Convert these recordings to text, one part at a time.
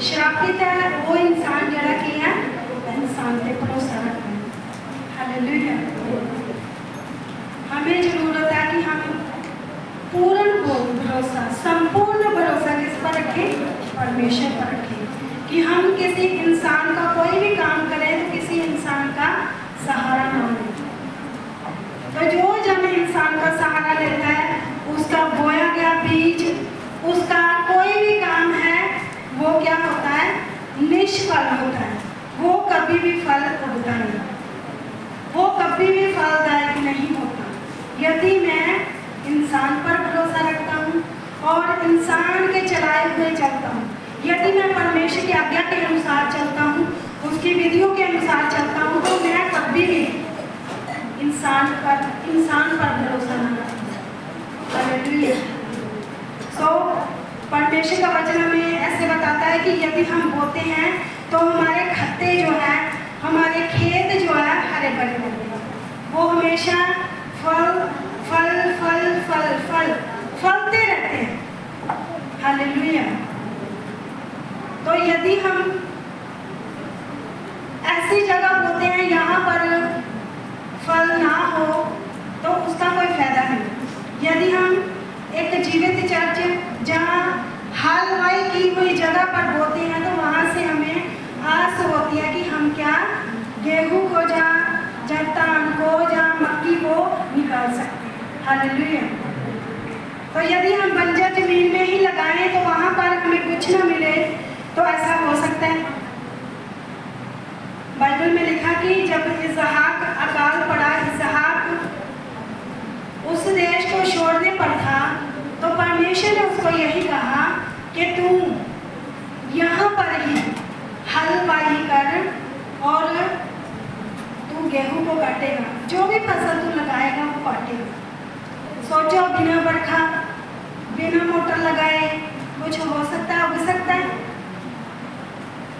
श्रापित है वो इंसान जरा की है इंसान पे भरोसा रखना। हालेलुया। हमें जरूरत है कि हम पूर्ण भरोसा, संपूर्ण भरोसा किस पर रखें? परमेश्वर पर रखें। कि हम किसी इंसान का कोई भी काम करें तो किसी इंसान का सहारा ना लें। तो जो जब इंसान का सहारा लेता है उसका बोया गया बीज, उसका कोई भी काम है वो क्या होता है? निष्फल होता है। वो कभी भी फल उगता नहीं, वो कभी भी फलदायक नहीं होता। यदि मैं इंसान पर भरोसा रखता हूँ और इंसान के चलाए हुए चलता हूँ, यदि मैं परमेश्वर की आज्ञा के अनुसार चलता हूँ, उसकी विधियों के अनुसार चलता हूँ, तो मैं कभी भी इंसान पर भरोसा न रखूँ। हालेलुया। सो परमेश्वर का वचन हमें ऐसे बताता है कि यदि हम बोते हैं तो हमारे खत्ते जो है, हमारे खेत जो है हरे भरे रहते हैं। वो हमेशा फल फल फल फल फल फलते रहते हैं। हालेलुया। तो यदि हम ऐसी जगह बोते हैं यहाँ पर फल ना हो तो उसका कोई फायदा नहीं। यदि हम एक जीवित चर्च जहाँ हलवाई की हुई जगह पर बोते हैं तो वहाँ से हमें आस होती है कि हम क्या गेहूँ को या धान को या मक्की को निकाल सकते हैं। हालेलुया। तो यदि हम बंजर जमीन में ही लगाएं तो वहाँ पर हमें कुछ न मिले, तो ऐसा हो सकता है? बाइबल में लिखा कि जब इसहाक अकाल पड़ा, इसहाक उस देश को छोड़ने पर था, तो परमेश्वर ने उसको यही कहा कि तू यहाँ पर ही हलवाई कर और तू गेहूं को काटेगा, जो भी फसल तू लगाएगा वो काटेगा। सोचो, बिना बरखा बिना मोटर लगाए कुछ हो सकता है? उग सकता है?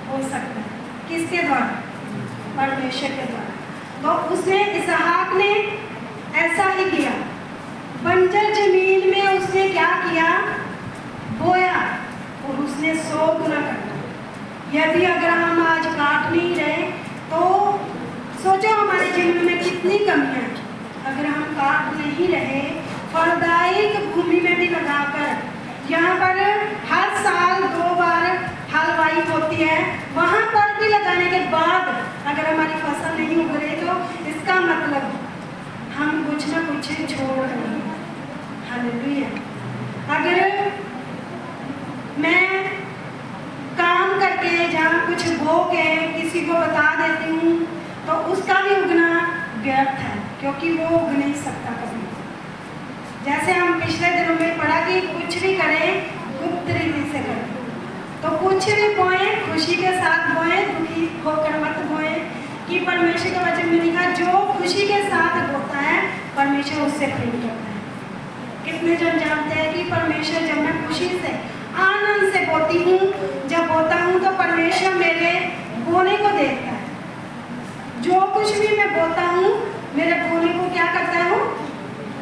हो सकता है। किसके द्वारा? परमेश्वर के द्वारा। तो उसने इसहाक ने ऐसा ही किया। बंजर जमीन में उसने क्या किया? बोया और उसने 100 गुना काटा। यदि अगर हम आज काट नहीं रहे तो सोचो हमारे जीवन में कितनी कमियां हैं। अगर हम काट नहीं रहे, फलदायक भूमि में भी लगाकर, यहाँ पर हर साल 2 बार हलवाई होती है, वहाँ पर भी लगाने के बाद अगर हमारी फसल नहीं उग रही तो इसका मतलब हम कुछ ना कुछ छोड़ रहे हैं। हालेलुया। अगर मैं काम करके जहाँ कुछ बो के किसी को बता देती हूँ तो उसका भी उगना व्यर्थ है, क्योंकि वो उग नहीं सकता कभी। जैसे हम पिछले दिनों में पढ़ा कि कुछ भी करें गुप्त रीति से करें। तो कुछ भी बोए खुशी के साथ बोए, दुखी होकर मत बोए। कि परमेश्वर के वचन में लिखा जो खुशी के साथ बोता है परमेश्वर उससे प्रेम करता है। कितने जन जानते हैं कि परमेश्वर जब मैं खुशी से आनंद से बोती हूँ, जब बोता हूँ तो परमेश्वर मेरे बोने को देखता है। जो कुछ भी मैं बोता हूँ मेरे बोने को क्या करता है? वो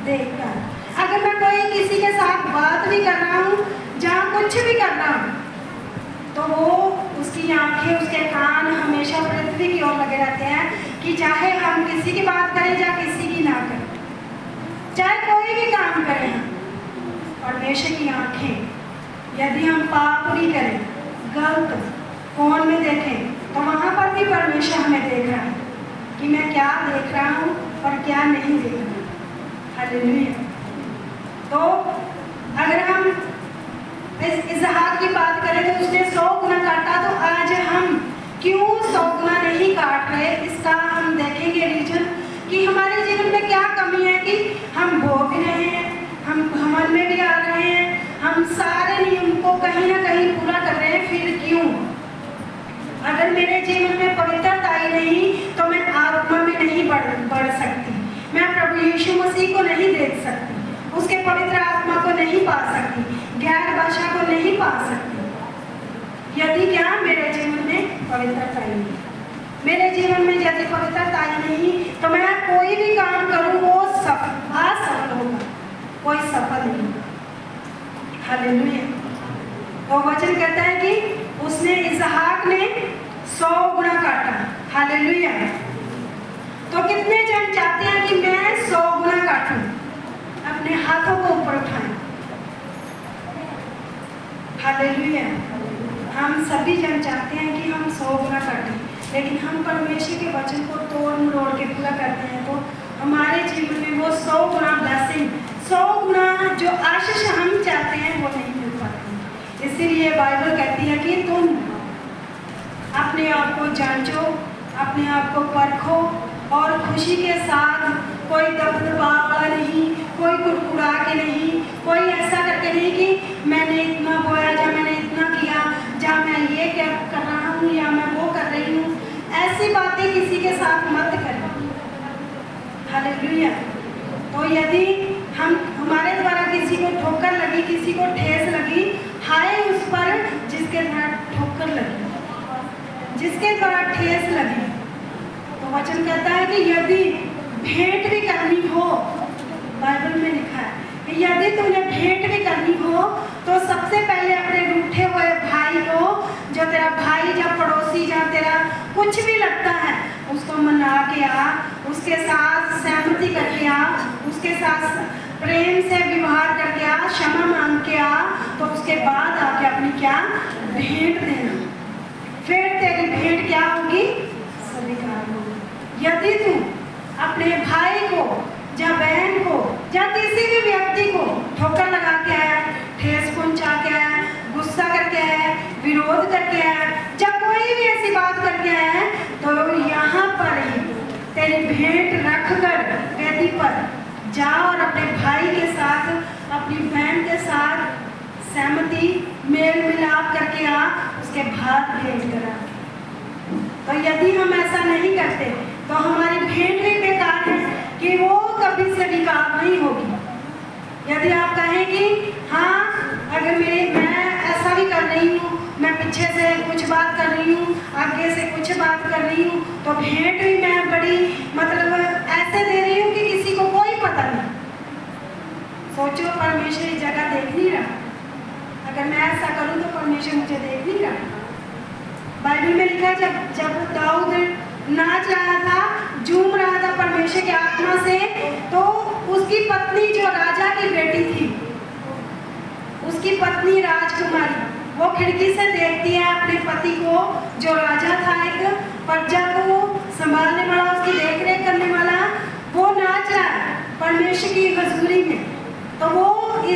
देखता है। अगर मैं कोई किसी के साथ बात भी कर रहा हूँ, जहाँ कुछ भी कर रहा हूँ, तो वो उसकी आंखें उसके कान हमेशा पृथ्वी की ओर लगे रहते हैं कि चाहे हम किसी की बात करें या किसी की ना करें, चाहे कोई भी काम करें, परमेश्वर की आंखें यदि हम पाप भी करें, गलत फोन में देखें, तो वहाँ पर भी परमेश्वर हमें देख रहा है कि मैं क्या देख रहा हूँ और क्या नहीं देख रहा। हालेलुया। तो अगर हम इसहाक की बात करें तो उसने 100 गुना काटा, तो आज हम क्यों 100 गुना नहीं काट रहे? इसका हम देखेंगे रीजन कि हमारे जीवन में क्या कमी है कि हम भोग भी रहे हैं, हम भ्रमण में भी आ रहे हैं, हम सारे नियम को कहीं ना कहीं पूरा कर रहे हैं, फिर क्यों? अगर मेरे जीवन में पवित्रता आई नहीं तो मैं आत्मा में नहीं बढ़ सकती, मैं प्रभु यीशु मसीह को नहीं देख सकती, उसके पवित्र आत्मा को नहीं पा सकती, ज्ञान भाषा को नहीं पा सकती। यदि क्या मेरे जीवन में पवित्रता आई नहीं, मेरे जीवन में यदि पवित्रता आई नहीं तो मैं कोई भी काम करूँ वो असफल होगा, कोई सफल नहीं। हालेलुया। तो वचन कहता है कि उसने हालेलुया। तो कितने जन चाहते हैं कि मैं 100 गुना काटूं, अपने हाथों को ऊपर उठाएं। हालेलुया। हम सभी जन चाहते हैं कि हम 100 गुना काटें, लेकिन हम परमेश्वर के वचन को तोड़ मरोड़ के पूरा करते हैं तो हमारे जीवन में वो 100 गुना ब्लेसिंग, 100 गुना जो आशीष हम चाहते हैं वो नहीं मिल पाती। इसीलिए बाइबल कहती है कि तुम अपने आप को जांचो, अपने आप को परखो और खुशी के साथ, कोई दबदबा नहीं, कोई कुड़कुड़ा के नहीं, कोई ऐसा करके नहीं कि मैंने इतना बोया या मैंने इतना किया या मैं ये क्या कर रहा हूँ या मैं वो कर रही हूँ, ऐसी बातें किसी के साथ मत करें। हालेलुया। तो यदि हमारे द्वारा किसी को ठोकर लगी, किसी को ठेस लगी, हाय उस पर जिसके द्वारा ठोकर लगी, जिसके द्वारा ठेस लगी। तो वचन कहता है कि यदि भेंट भी करनी हो, बाइबल में लिखा है कि यदि तुम्हें भेंट भी करनी हो तो सबसे पहले अपने रूठे हुए भाई को, जो तेरा भाई या पड़ोसी या तेरा कुछ भी लगता है, उसको मना के आ, उसके साथ सहमति करके आ, उसके साथ प्रेम से व्यवहार करके आ, क्षमा मांग के आ, तो उसके बाद आके अपनी क्या भेंट देना। फिर तेरी भेंट क्या होगी? स्वीकार होगी। यदि तू अपने भाई को या बहन को या किसी भी व्यक्ति को ठोकर लगा के आया, ठेस पहुंचा के आया, गुस्सा करके आया, विरोध करके आया या कोई भी ऐसी बात करके आया है, तो यहाँ पर ही तेरी भेंट रखकर वेदी पर जा और अपने भाई के साथ, अपनी बहन के साथ सहमति मेल मिलाप करके आ, उसके बाद भेंट करा। तो यदि हम ऐसा नहीं करते तो हमारी भेंट भी बेकार है कि वो कभी स्वीकार नहीं होगी। यदि आप कहें कि हाँ, अगर मैं ऐसा भी कर रही हूँ, मैं पीछे से कुछ बात कर रही हूँ, आगे से कुछ बात कर रही हूँ, तो भेंट भी मैं बड़ी मतलब ऐसे दे रही हूँ कि किसी को कोई पता नहीं। सोचो, परमेश्वर इस जगह देख नहीं रहा। अगर मैं ऐसा करूँ तो परमेश्वर मुझे देख नहीं रहा। बाइबल में लिखा है जब दाऊद नाच रहा था, झूम रहा था परमेश्वर की आत्मा से, तो उसकी पत्नी जो राजा की बेटी थी, उसकी पत्नी राजकुमारी, वो खिड़की से देखती है अपने पति को, जो राजा था, एक प्रजा को संभालने वाला, उसकी देखरेख करने वाला, वो नाच रहा है परमेश्वर की हजूरी में। तो वो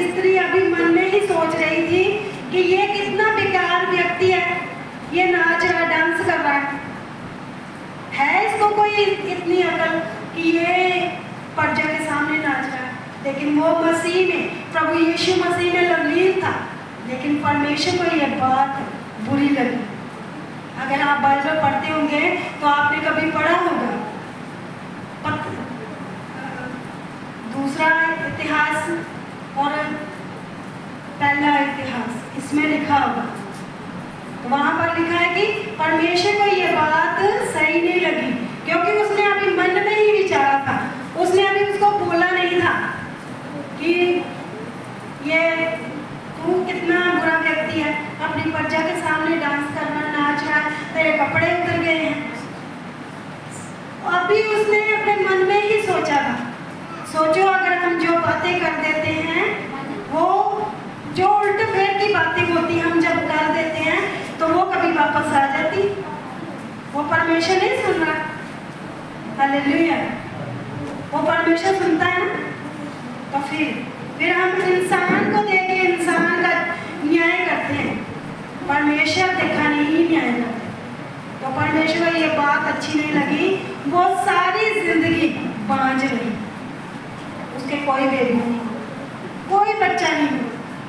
स्त्री अभी मन में ही सोच रही थी कि ये कितना बेकार व्यक्ति है, ये नाच रहा, डांस कर रहा है इसको कोई इतनी अकल कि ये प्रजा के सामने नाच रहा है। लेकिन वो मसीह में, प्रभु यीशु मसीह में लवलीन था, लेकिन परमेश्वर को ये बात बुरी लगी। अगर आप बाइबल पढ़ते होंगे तो आपने कभी पढ़ा होगा, दूसरा इतिहास और पहला इतिहास, इसमें लिखा होगा, वहां पर लिखा है कि परमेश्वर को ये बात सही नहीं लगी, क्योंकि उसने अभी मन में ही विचारा था, उसने अभी उसको बोला नहीं था कि ये तू कितना बुरा व्यक्ति है, अपनी प्रजा के सामने डांस करना, नाच रहा है, तेरे कपड़े उतर गए हैं। अभी उसने अपने मन में ही सोचा था। सोचो, अगर हम जो बातें कर देते हैं, वो जो उल्ट फेर की बातें होती हम जब कर देते हैं, तो वो कभी वापस आ जाती। वो परमेश्वर नहीं सुन रहा। हालेलुया। वो परमेश्वर सुनता है ना। तो फिर हम इंसान को देके इंसान का न्याय करते हैं, परमेश्वर देखा नहीं न्याय करते। तो परमेश्वर को ये बात अच्छी नहीं लगी, वो सारी जिंदगी बांझ रही, उसके कोई बेबी नहीं, कोई बच्चा नहीं,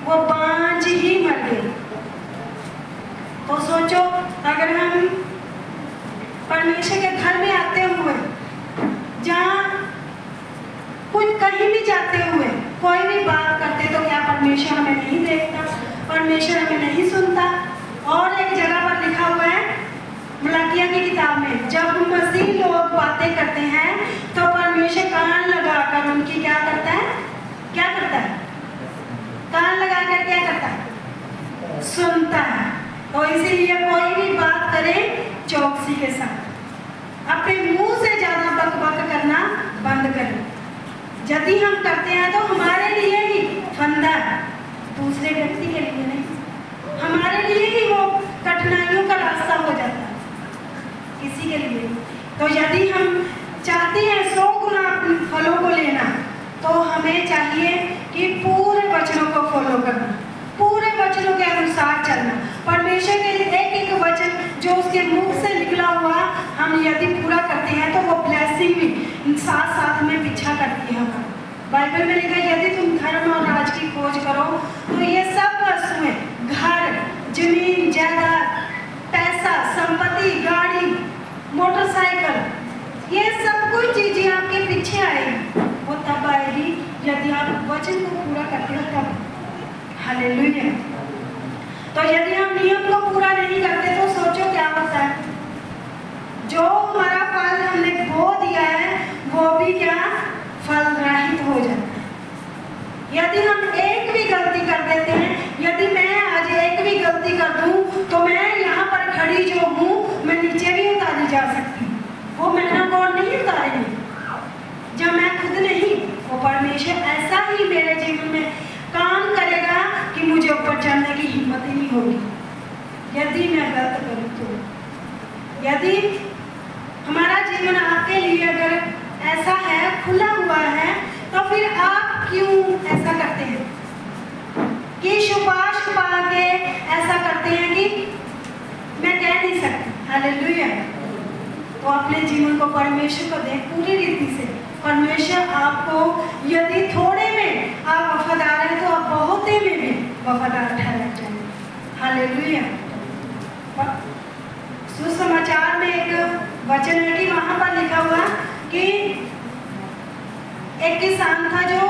वो बांझ ही मर गई। तो सोचो, अगर हम परमेश्वर के घर में आते हुए, जहाँ कुछ कहीं भी जाते हुए कोई भी बात करते, तो क्या परमेश्वर हमें नहीं देखता? परमेश्वर हमें नहीं सुनता? और एक जगह पर लिखा हुआ है मलाकिया की किताब में, जब मसीह लोग बातें करते हैं तो परमेश्वर कान लगाकर उनकी क्या करता है? क्या करता है? कान लगाकर क्या करता है? सुनता है। तो इसीलिए कोई भी बात करें चौकसी के साथ। अपने मुंह से ज्यादा बक करना बंद करें। यदि हम करते हैं तो हमारे लिए ही फंदा है, दूसरे व्यक्ति के लिए नहीं। हमारे लिए ही वो कठिनाइयों का रास्ता हो जाता है, किसी के लिए। तो यदि हम चाहते हैं 100 गुना अपने फलों को लेना, तो हमें चाहिए कि पूरे वचनों को फॉलो करना, पूरे वचनों के अनुसार चलना। परमेश्वर के एक एक वचन जो उसके मुख से निकला हुआ हम यदि पूरा करते हैं तो वो ब्लेसिंग भी साथ साथ में पीछा करती है हमारा। बाइबल में लिखा है यदि तुम धर्म और राज की खोज करो तो ये सब वस्तुएं, घर, जमीन, जायदाद, पैसा, संपत्ति, गाड़ी, मोटरसाइकिल, ये सब कुछ चीजें आपके पीछे आएगी। वो तब आएगी यदि आप वचन को पूरा करते हो तब। हालेलुया। तो यदि हम नियम को पूरा नहीं करते तो सोचो क्या होता है। जो हमारा फल हमने बो दिया है वो भी क्या फल रहित हो जाता है। यदि हम एक भी गलती कर देते हैं, यदि मैं आज एक भी गलती कर दूं तो मैं यहाँ पर खड़ी जो हूँ मैं नीचे भी उतारी जा सकती हूँ। वो मैंने कौन नहीं उतारेंगे जब मैं खुद नहीं, वो परमेश्वर ऐसा ही मेरे जीवन में काम करेगा कि मुझे ऊपर चढ़ने की हिम्मत ही नहीं होगी यदि मैं गलत करूँ तो। यदि हमारा जीवन आपके लिए अगर ऐसा है, खुला हुआ है, तो फिर आप क्यों ऐसा करते हैं कि छुपा के ऐसा करते हैं कि मैं कह नहीं सकती। हालेलुया। तो अपने जीवन को परमेश्वर को दें पूरी रीति से। परमेश्वर आपको यदि थोड़े में आप वफादार हैं तो आप बहुते में भी वफादार ठहरा जाएंगे। हालेलुया। सुसमाचार में एक वचन है कि वहां पर लिखा हुआ कि एक किसान था जो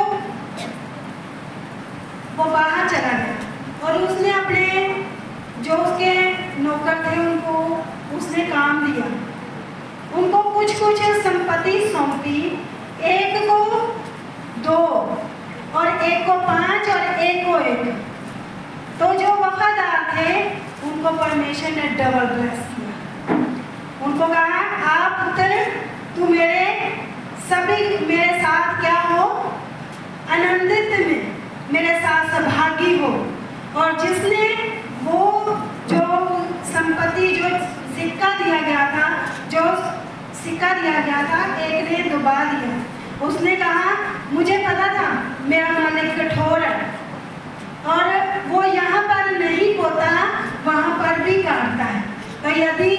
वो बाहर चला गया और उसने अपने जो उसके नौकर थे उनको उसने काम दिया, उनको कुछ कुछ संपत्ति सौंपी, एक को 2 और एक को 5 और एक को 1। तो जो वफादार थे उनको परमेश्वर ने डबल ब्लेस किया। उनको कहा आप पुत्र तू मेरे सभी मेरे साथ क्या हो, आनंदित में मेरे साथ सौभागी हो। और जिसने वो जो संपत्ति जो सिक्का दिया गया था, जो सिक्का दिया गया था, एक ने डुबा दिया। उसने कहा मुझे पता था मेरा मालिक कठोर है और वो यहाँ पर नहीं बोता वहाँ पर भी काटता है। तो यदि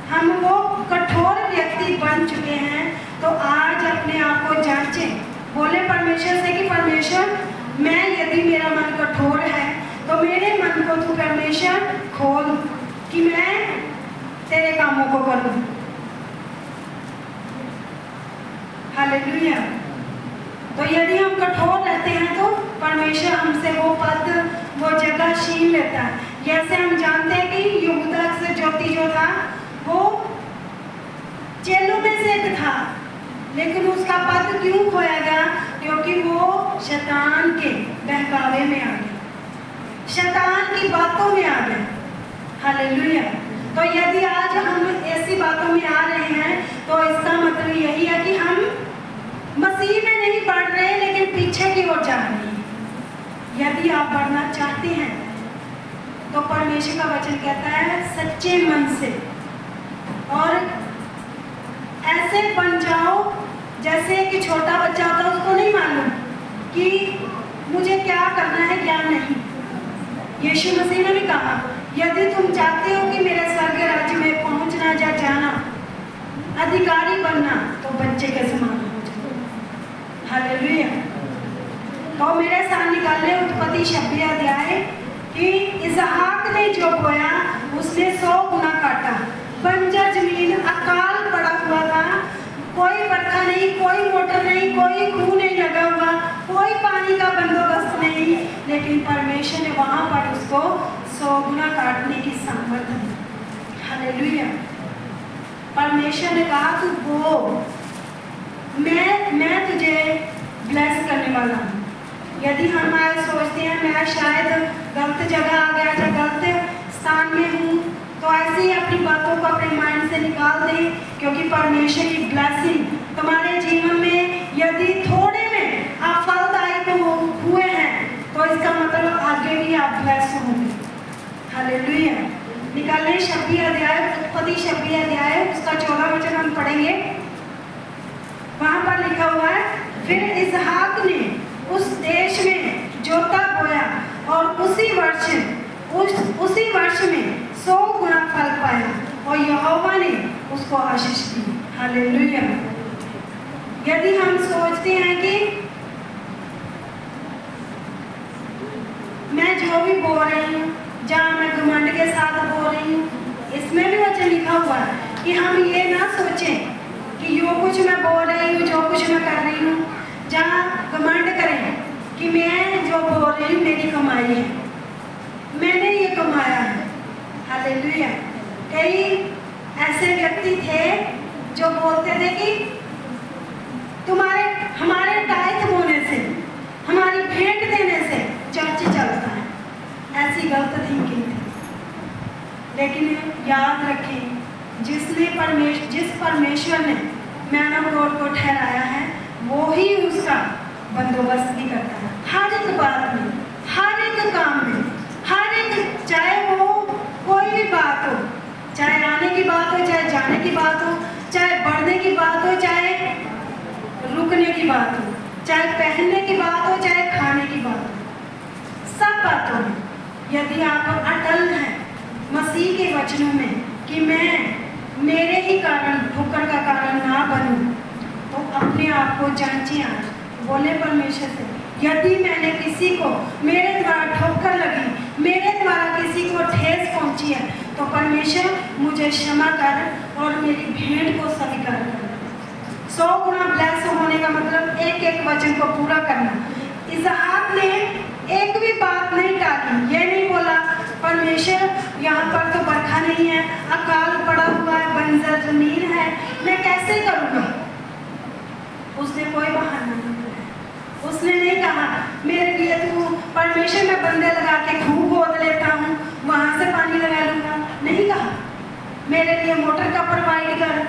हम वो कठोर व्यक्ति बन चुके हैं तो आज अपने आप को जांचें, बोले परमेश्वर से कि परमेश्वर मैं यदि मेरा मन कठोर है तो मेरे मन को तू परमेश्वर खोल कि मैं तेरे कामों को करूं। हालेलुया। तो यदि हम कठोर रहते हैं तो परमेश्वर हमसे वो पद वो जगह छीन लेता है। जैसे हम जानते हैं कि यहूदा से ज्योति जो था वो चेलों में से एक था, लेकिन उसका पद क्यों खोया गया? क्योंकि वो शैतान के बहकावे में आ गया, शैतान की बातों में आ गया। हालेलुया। तो यदि आज हम ऐसी बातों में आ रहे हैं तो इसका मतलब यही है कि हम मसीह में नहीं बढ़ रहे लेकिन पीछे की ओर जा रहे हैं। यदि आप बढ़ना चाहते हैं तो परमेश्वर का वचन कहता है सच्चे मन से और ऐसे बन जाओ जैसे कि छोटा बच्चा होता है, उसको नहीं मालूम कि मुझे क्या करना है क्या नहीं। यीशु मसीह ने भी कहा यदि तुम चाहते हो कि मेरे स्वर्ग राज्य में पहुंचना या जाना, अधिकारी बनना, तो बच्चे के समान हो जाओ। हालेलुया। तो मेरे साथ निकाले उत्पत्ति 26 अध्याय कि इसहाक ने जो बोया उसने 100 गुना काटा। बंजर जमीन, अकाल पड़ा हुआ था, कोई बरखा नहीं, कोई मोटर नहीं, कोई खूह नहीं लगा हुआ, कोई पानी का बंदोबस्त नहीं, लेकिन परमेश्वर ने वहां पर उसको 100 गुना काटने की सामर्थ दी। हालेलुया। परमेश्वर ने कहा तू बो, मैं तुझे ब्लेस करने वाला हूँ। यदि हम आज सोचते हैं मैं शायद गलत जगह आ गया या गलत स्थान में हूँ तो ऐसे ही अपनी बातों को अपने माइंड से निकाल दें, क्योंकि परमेश्वर की ब्लेसिंग तुम्हारे जीवन में यदि थोड़े में आप फलदायी हुए हैं तो इसका मतलब आगे भी आप ब्लेस होंगे। हालेलुया। निकालें 26 अध्याय, उत्पत्ति 26 अध्याय, उसका 14 वचन हम पढ़ेंगे। वहां पर लिखा हुआ है, फिर इसहाक ने उस देश में जोता बोया और उसी वर्ष में 100 गुना फल पाया और यहोवा ने उसको आशीष दी। हालेलुया। यदि हम सोचते हैं कि मैं जो भी बोल रही हूँ, जहाँ मैं घमंड के साथ बोल रही हूँ, इसमें भी वचन लिखा हुआ है कि हम ये ना सोचें कि जो कुछ मैं बोल रही हूँ, जो कुछ मैं कर रही हूँ, जहाँ घमंड करें कि मैं जो बोल रही हूँ मेरी कमाई है, मैंने ये कमाया है। हालेलुया। कई ऐसे व्यक्ति थे जो बोलते थे कि हमारे टाइट होने से, हमारी भेंट देने से चर्च चलता है। ऐसी गलत थिंकिंग थी। लेकिन याद रखें, जिस परमेश्वर ने मैन ऑफ गॉड को ठहराया है, वो ही उसका बंदोबस्त भी करता है। हर एक बात में, हर एक काम में, हर एक, चाहे वो कोई भी बात हो, चाहे आने की बात हो, चाहे जाने की बात हो, चाहे बढ़ने की बात हो, चाहे रुकने की बात हो, चाहे पहनने की बात हो, चाहे खाने की बात हो, सब बातों में यदि आप अटल हैं मसीह के वचनों में कि मेरे ही कारण ठोकर का कारण ना बनूं, तो अपने आप को जांचिए। आज बोले परमेश्वर से, यदि मैंने किसी को, मेरे द्वारा ठोकर लगी, मेरे द्वारा किसी को ठेस पहुंची है, तो परमेश्वर मुझे क्षमा कर और मेरी भेंट को स्वीकार कर। 100 गुना ब्लेस होने का मतलब एक एक वचन को पूरा करना। इसहाक ने एक भी बात नहीं टाली, ये नहीं बोला परमेश्वर यहाँ पर तो बरखा नहीं है, अकाल पड़ा हुआ है, बंजर जमीन है, मैं कैसे करूँगा। उसने कोई बहाना नहीं बनाया। उसने नहीं कहा मेरे लिए तू परमेश्वर में बंदे लगा के खूब खोद लेता हूँ, वहाँ से पानी लगा लूँगा। नहीं कहा मेरे लिए मोटर का प्रोवाइड कर,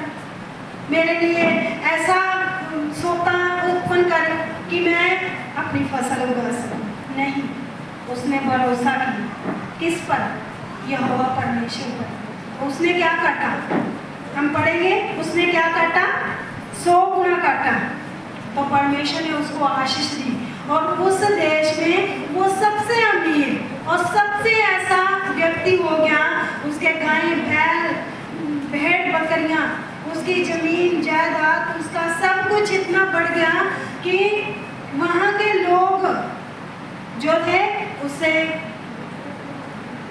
मेरे लिए ऐसा सोता उत्पन्न कर कि मैं अपनी फसल उगा सकूं। नहीं, उसने भरोसा किया किस पर? यहोवा परमेश्वर पर। उसने क्या काटा? हम पढ़ेंगे, उसने क्या काटा? 100 गुना काटा। तो परमेश्वर ने उसको आशीष दी और उस देश में वो सबसे अमीर और सबसे ऐसा व्यक्ति हो गया। उसके गाय बैल भेड़ बकरियां, उसकी जमीन जायदाद, उसका सब कुछ इतना बढ़ गया कि वहाँ के लोग जो थे उससे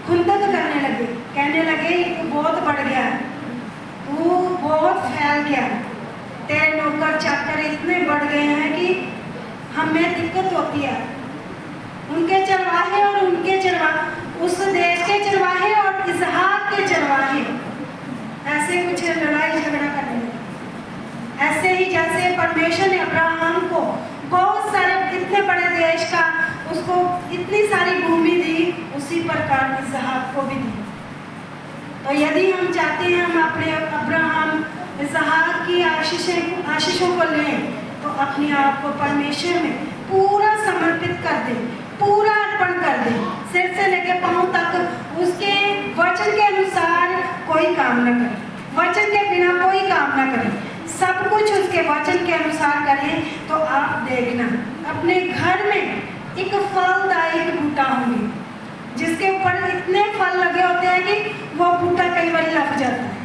खुंदक करने लगे, कहने लगे ये बहुत बढ़ गया, तू बहुत फैल गया, तेरे नौकर चाकर इतने बढ़ गए हैं कि हमें दिक्कत होती है। उनके चरवाहे और उनके चरवाहे, उस देश के चरवाहे और इसहाक के चरवाहे ऐसे कुछ लड़ाई झगड़ा करने लगे। ऐसे ही जैसे परमेश्वर ने अब्राहम को बहुत सारे इतने बड़े देश का, उसको इतनी सारी भूमि दी, उसी प्रकार इसहाक को भी दी। तो यदि हम चाहते हैं हम अपने अब्राहम इसहाक की आशीषों को लें, तो अपने आप को परमेश्वर में पूरा समर्पित कर दें, पूरा अर्पण कर दें, सिर से लेकर पांव तक उसके वचन के अनुसार कोई काम न करें, वचन के बिना कोई काम न करें, सब कुछ उसके वचन के अनुसार करें। तो आप देखना अपने घर में एक फलदायी बूटा होंगे, जिसके ऊपर इतने फल लगे होते हैं कि वो बूटा कई बार लग जाता है।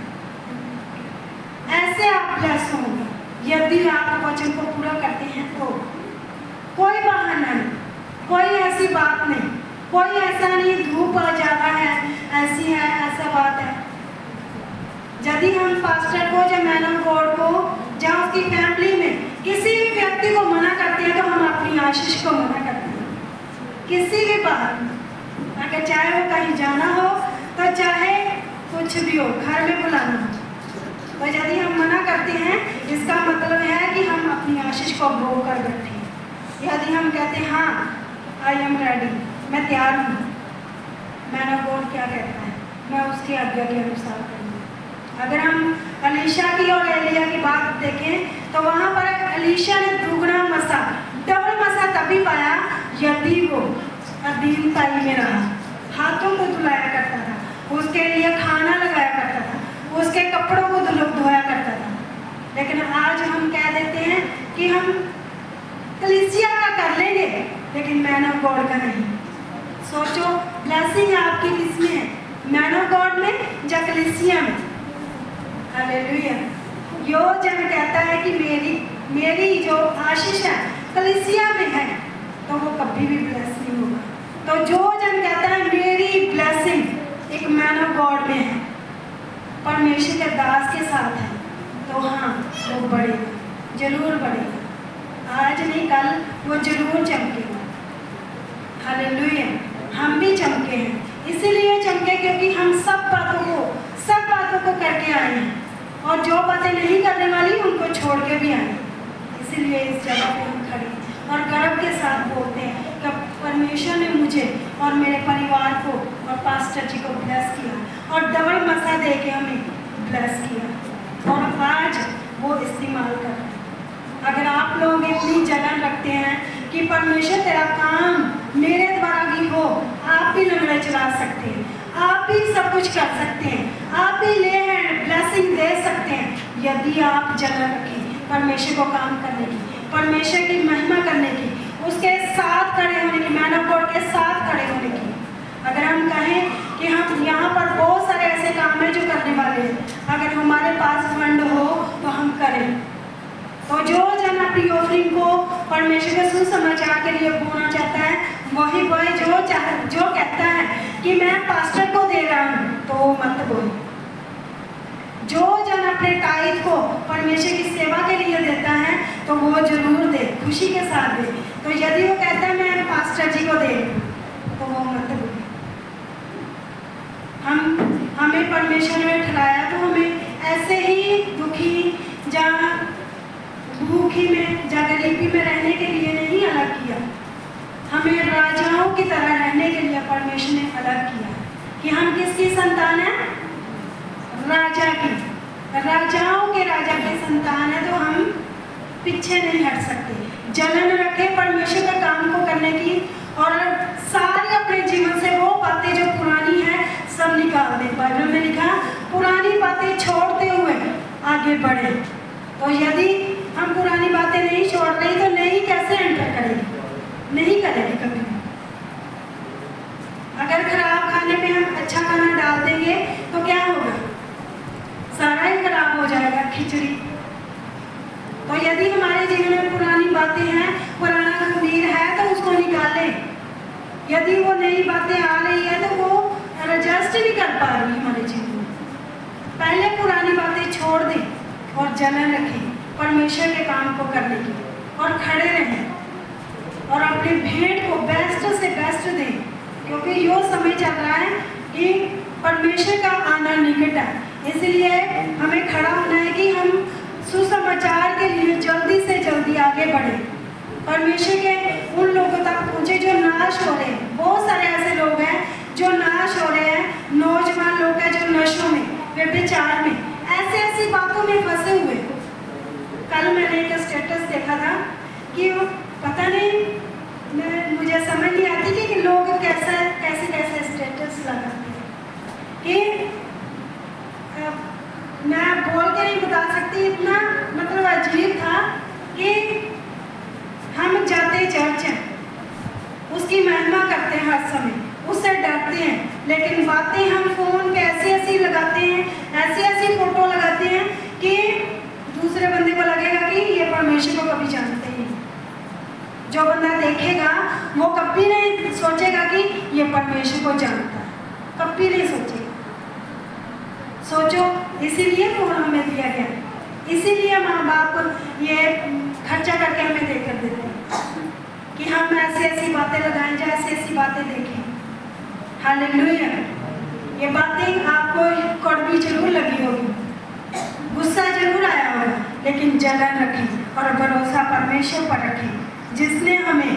ऐसे आप ब्लेस होंगे यदि आप वचन को पूरा करते हैं। तो कोई बहाना नहीं, कोई ऐसी बात नहीं, कोई ऐसा नहीं धूप आ जाता है, ऐसी है, ऐसा बात है। यदि हम पास्टर को या मैन ऑफ गॉड को जहाँ उसकी फैमिली में किसी भी व्यक्ति को मना करते हैं, तो हम अपनी आशीष को मना करते हैं किसी भी बात में। अगर चाहे वो कहीं जाना हो, तो चाहे कुछ भी हो, घर में बुलाना हो, तो यदि हम मना करते हैं, इसका मतलब है कि हम अपनी आशीष को भोग कर बैठे हैं। यदि हम कहते हैं हाँ आई एम रेडी, मैं तैयार हूँ, मैन ऑफ गॉड क्या कहता है? मैं उसकी आज्ञा के अनुसार करूँगी। अगर हम अलीशा की और एलिया की बात देखें तो वहाँ पर अलीशा ने दुगना मसा, डबल मसा तभी पाया यदि वो अधीनताई में रहा, हाथों को धुलाया करता था, उसके लिए खाना लगाया करता था, उसके कपड़ों को धोया करता था। लेकिन आज हम कह देते हैं कि हम कलीसिया का कर लेंगे लेकिन मैन ऑफ गॉड का नहीं। सोचो ब्लेसिंग आपकी किसमें है, मैन ऑफ गॉड में या कलीसिया में? हालेलुया। यो जन कहता है कि मेरी जो आशीष है कलीसिया में है तो वो कभी भी ब्लेस नहीं होगा। तो जो जन कहता है मेरी ब्लेसिंग एक मैन ऑफ गॉड में है, परमेश्वर के दास के साथ है, तो हाँ वो बढ़ेगा, जरूर बढ़ेगा। आज नहीं कल वो जरूर चमकेगा। हालेलुया। हम भी चमके हैं, इसीलिए चमके क्योंकि हम सब बातों को करके आए हैं और जो बातें नहीं करने वाली उनको छोड़ के भी आए। इसीलिए इस जगह पे हम खड़े और गर्व के साथ बोलते हैं कि परमेश्वर ने मुझे और मेरे परिवार को और पास्टर जी को ब्लेस किया और डबल मसा दे के हमें ब्लेस किया और आज वो इस्तेमाल कर रहे हैं। अगर आप लोग इतनी जलन रखते हैं कि परमेश्वर तेरा काम मेरे द्वारा भी हो, आप भी लंगड़े चला सकते हैं, आप भी सब कुछ कर सकते हैं, आप भी ले हैंड ब्लेसिंग दे सकते हैं, यदि आप जलन रखें परमेश्वर को काम करने की, परमेश्वर की महिमा करने की, उसके साथ खड़े होने की, मैन ऑफ गॉड के साथ खड़े होने की। अगर हम कहें कि हम यहाँ पर बहुत सारे ऐसे काम हैं जो करने वाले हैं, अगर हमारे पास फंड हो तो हम करें। तो जो जन अपनी ऑफरिंग को परमेश्वर के सुसमाचार के लिए बोना चाहता है, वही जो कहता है कि मैं पास्टर को दे रहा हूँ तो मत बोल। जो जन अपने टाइट को परमेश्वर की सेवा के लिए देता है तो वो जरूर दे, खुशी के साथ दे। तो यदि वो कहता है मैं पास्टर जी को दे तो वो मत बोल। हमें परमेश्वर ने ठहराया तो हमें ऐसे ही दुखी जहाँ भूखी में या गरीबी में रहने के लिए नहीं अलग किया, हमें राजाओं की तरह रहने के लिए परमेश्वर ने अलग किया। कि हम किसकी संतान है? राजा की, राजाओं के राजा की संतान है, तो हम पीछे नहीं हट सकते। जलन रखे परमेश्वर का काम को करने की और सारी अपने जीवन से वो बातें जो पुरानी है सब निकाल दे। बाइबल में लिखा पुरानी बातें छोड़ते हुए आगे बढ़े। तो यदि हम पुरानी बातें नहीं छोड़ रही तो नई कैसे एंटर करेगी? नहीं करेगी कभी। अगर खराब खाने पे हम अच्छा खाना डाल देंगे तो क्या होगा? सारा ही खराब हो जाएगा, खिचड़ी। तो यदि हमारे जीवन में पुरानी बातें हैं, पुराना खमीर है तो उसको निकालें। यदि वो नई बातें आ रही है तो वो एडजस्ट नहीं कर पा रही हमारे जीवन में। पहले पुरानी बातें छोड़ दें और जलन रखें परमेश्वर के काम को करने की और खड़े रहें और अपने भेंट को बेस्ट से बेस्ट दें, क्योंकि यो समय चल रहा है कि परमेश्वर का आना निकट है। इसलिए हमें खड़ा होना है कि हम सुसमाचार के लिए जल्दी से जल्दी आगे बढ़ें, परमेश्वर के उन लोगों तक पहुँचे जो नाश हो रहे हैं। बहुत सारे ऐसे लोग हैं जो नाश हो रहे हैं, नौजवान लोग हैं जो नशों में, व्यभिचार में, ऐसी बातों में फंसे हुए। कल मैंने एक स्टेटस देखा था कि वो पता नहीं, मुझे समझ नहीं आती कि लोग कैसे स्टेटस लगाते हैं कि मैं बोल के नहीं बता सकती, इतना मतलब अजीब था कि हम जाते चर्च हैं, उसकी महिमा करते हैं हर समय, उससे डरते हैं, लेकिन बातें हम फोन पे ऐसी लगाते हैं, ऐसी फोटो लगाते हैं कि दूसरे बंदे को लगेगा कि ये परमेश्वर को कभी जानते ही नहीं। जो बंदा देखेगा वो कभी नहीं सोचेगा कि ये परमेश्वर को जानता है, कभी नहीं सोचेगा। सोचो, इसीलिए फोन हमें दिया गया, इसीलिए माँ बाप ये खर्चा करके हमें देकर देते हैं कि हम ऐसी बातें लगाएं, जो ऐसी बातें देखें। हालेलुया। ये बातें आपको कड़वी जरूर लगी होगी, गुस्सा जरूर आया होगा, लेकिन जलन रखें और भरोसा परमेश्वर पर रखें, जिसने हमें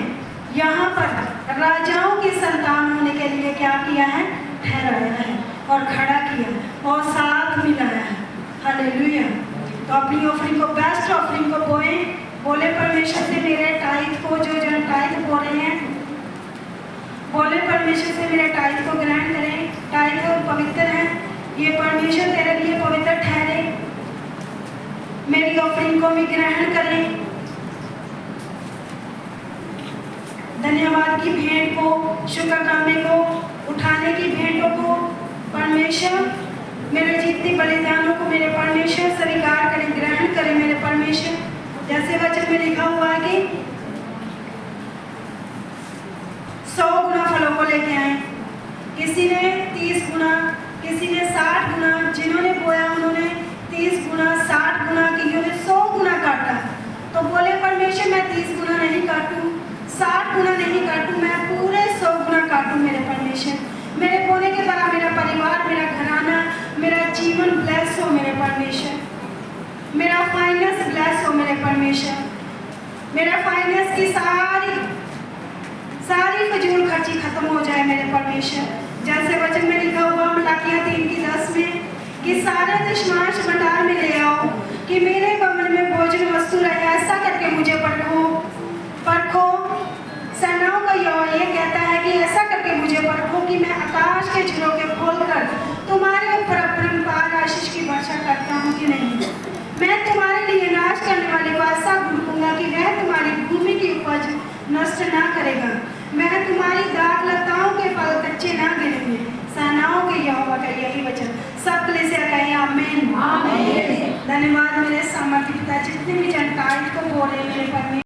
यहाँ पर राजाओं की संतान होने के लिए क्या किया है? ठहराया है। और खड़ा किया और साथ मिलाया है। हालेलुया। तो अपनी ऑफरिंग को, बेस्ट ऑफरिंग को बोले परमेश्वर से मेरे टाइट को, जो जन टाइट बो रहे हैं, बोले परमेश्वर से मेरे टाइट को ग्रहण करें। टाइट पवित्र है, ये परमेश्वर तेरे लिए पवित्र ठहरे। मेरी ऑफरिंग को भी ग्रहण करें। धन्यवाद की भेंट को, शुक्रनामे को, उठाने की भेंटों को परमेश्वर, मेरे जितने बलिदानों को मेरे परमेश्वर स्वीकार करें, ग्रहण करें मेरे परमेश्वर। जैसे वचन में लिखा हुआ है कि 100 गुना फलों को लेके आए, किसी ने 30 गुना, किसी ने 60 गुना, जिन्होंने बोया उन्होंने 30 गुना, 60 गुना, किसी ने 100 गुना काटा। तो बोले परमेश्वर मैं 30 गुना नहीं काटूं, 60 गुना नहीं काटूं, मैं पूरे 100 गुना काटूं मेरे परमेश्वर। मेरे बोने के द्वारा मेरा परिवार, मेरा घराना, मेरा जीवन ब्लेस हो मेरे परमेश्वर। मेरा फाइनेंस ब्लेस हो मेरे परमेश्वर। मेरा फाइनेंस की सारी फजूल खर्ची खत्म हो जाए मेरे परमेश्वर। जैसे वचन में लिखा हुआ मलाकिया 3:10 में कि सारे दशमांश भंडार में ले आओ कि मेरे भवन में भोजन वस्तु रहे। ऐसा करके मुझे परखो। सेनाओं का यहोवा ये कहता है कि ऐसा करके मुझे परखो कि मैं आकाश के झरोखे खोलकर तुम्हारे ऊपर अपरंपार आशीष की वर्षा करता हूँ कि नहीं। मैं तुम्हारे लिए नाश करने वाले को ऐसा भूलूंगा कि वह तुम्हारी भूमि की उपज नष्ट ना करेगा। मैं तुम्हारी दाख लताओं के फल कच्चे ना गिरेंगे। सेनाओं के यहोवा का यही वचन। सब के से कहिए आमीन। धन्यवाद मेरे सामर्थ्य पिता, जितने भी जन टाइट को बोल रहे हैं मेरे परमेश्वर।